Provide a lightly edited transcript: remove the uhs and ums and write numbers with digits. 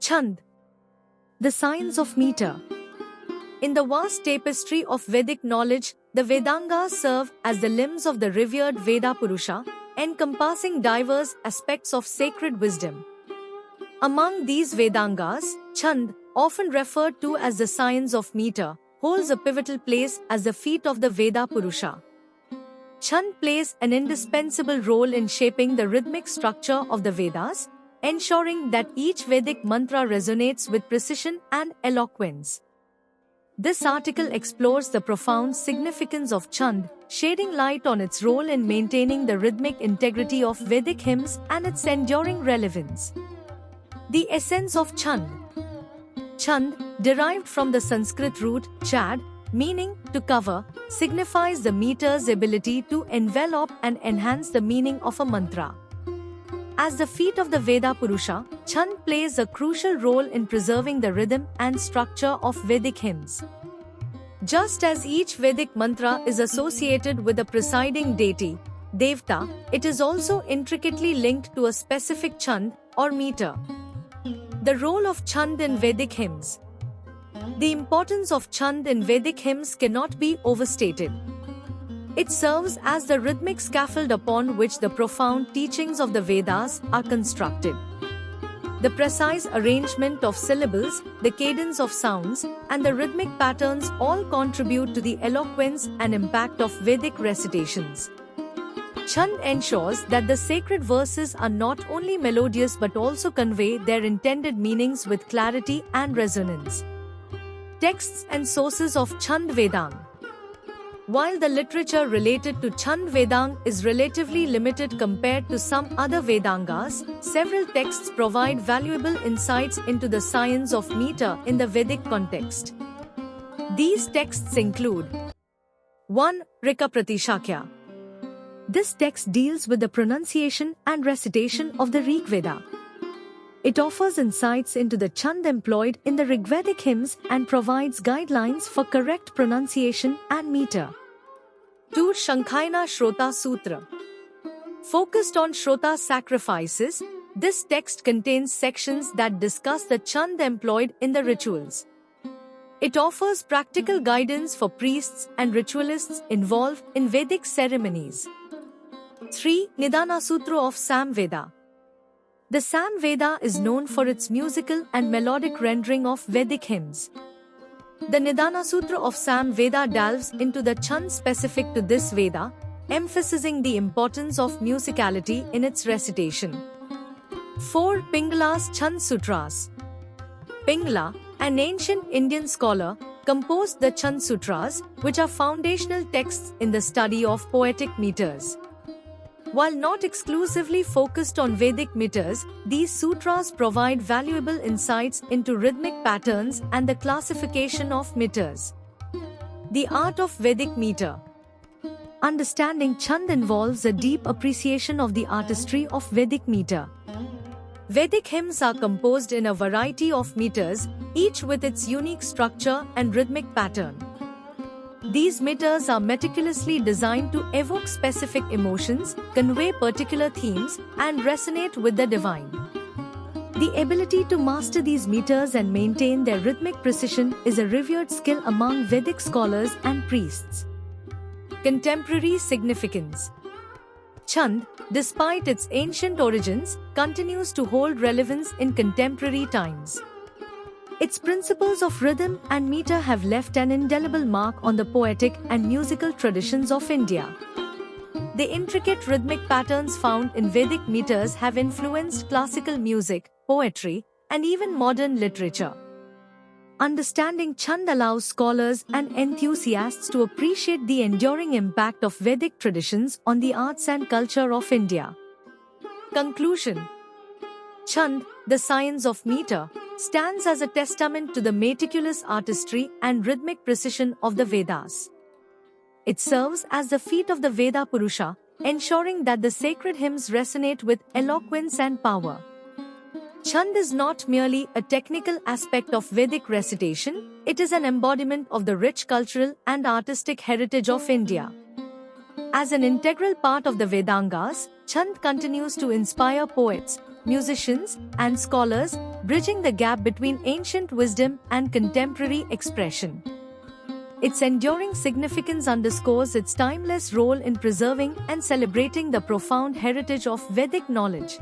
Chand, the science of meter. In the vast tapestry of Vedic knowledge, the Vedangas serve as the limbs of the revered Veda Purusha, encompassing diverse aspects of sacred wisdom. Among these Vedangas, Chand, often referred to as the science of meter, holds a pivotal place as the feet of the Veda Purusha. Chand plays an indispensable role in shaping the rhythmic structure of the Vedas, ensuring that each Vedic mantra resonates with precision and eloquence. This article explores the profound significance of Chand, shedding light on its role in maintaining the rhythmic integrity of Vedic hymns and its enduring relevance. The essence of Chand. Chand, derived from the Sanskrit root chad, meaning to cover, signifies the meter's ability to envelop and enhance the meaning of a mantra. As the feet of the Veda Purusha, Chand plays a crucial role in preserving the rhythm and structure of Vedic hymns. Just as each Vedic mantra is associated with a presiding deity, Devta, it is also intricately linked to a specific chand or meter. The role of Chand in Vedic hymns. The importance of Chand in Vedic hymns cannot be overstated. It serves as the rhythmic scaffold upon which the profound teachings of the Vedas are constructed. The precise arrangement of syllables, the cadence of sounds, and the rhythmic patterns all contribute to the eloquence and impact of Vedic recitations. Chand ensures that the sacred verses are not only melodious but also convey their intended meanings with clarity and resonance. Texts and sources of Chand Vedang. While the literature related to Chand Vedang is relatively limited compared to some other Vedangas, several texts provide valuable insights into the science of meter in the Vedic context. These texts include 1. Rika Pratishakya. This text deals with the pronunciation and recitation of the Rig Veda. It offers insights into the chand employed in the Rigvedic hymns and provides guidelines for correct pronunciation and meter. 2. Shankhayana Shrota Sutra. Focused on Shrota sacrifices, this text contains sections that discuss the chand employed in the rituals. It offers practical guidance for priests and ritualists involved in Vedic ceremonies. 3. Nidana Sutra of Samveda. The Samveda is known for its musical and melodic rendering of Vedic hymns. The Nidana Sutra of Samveda delves into the chand specific to this Veda, emphasizing the importance of musicality in its recitation. 4. Pingala's Chand Sutras. Pingala, an ancient Indian scholar, composed the Chand Sutras, which are foundational texts in the study of poetic meters. While not exclusively focused on Vedic meters, these sutras provide valuable insights into rhythmic patterns and the classification of meters. The art of Vedic meter. Understanding Chand involves a deep appreciation of the artistry of Vedic meter. Vedic hymns are composed in a variety of meters, each with its unique structure and rhythmic pattern. These meters are meticulously designed to evoke specific emotions, convey particular themes, and resonate with the divine. The ability to master these meters and maintain their rhythmic precision is a revered skill among Vedic scholars and priests. Contemporary significance. Chand, despite its ancient origins, continues to hold relevance in contemporary times. Its principles of rhythm and meter have left an indelible mark on the poetic and musical traditions of India. The intricate rhythmic patterns found in Vedic meters have influenced classical music, poetry, and even modern literature. Understanding Chand allows scholars and enthusiasts to appreciate the enduring impact of Vedic traditions on the arts and culture of India. Conclusion. Chand, the science of meter, stands as a testament to the meticulous artistry and rhythmic precision of the Vedas. It serves as the feet of the Veda Purusha, ensuring that the sacred hymns resonate with eloquence and power. Chand is not merely a technical aspect of Vedic recitation, it is an embodiment of the rich cultural and artistic heritage of India. As an integral part of the Vedangas, Chand continues to inspire poets, musicians, and scholars, bridging the gap between ancient wisdom and contemporary expression. Its enduring significance underscores its timeless role in preserving and celebrating the profound heritage of Vedic knowledge.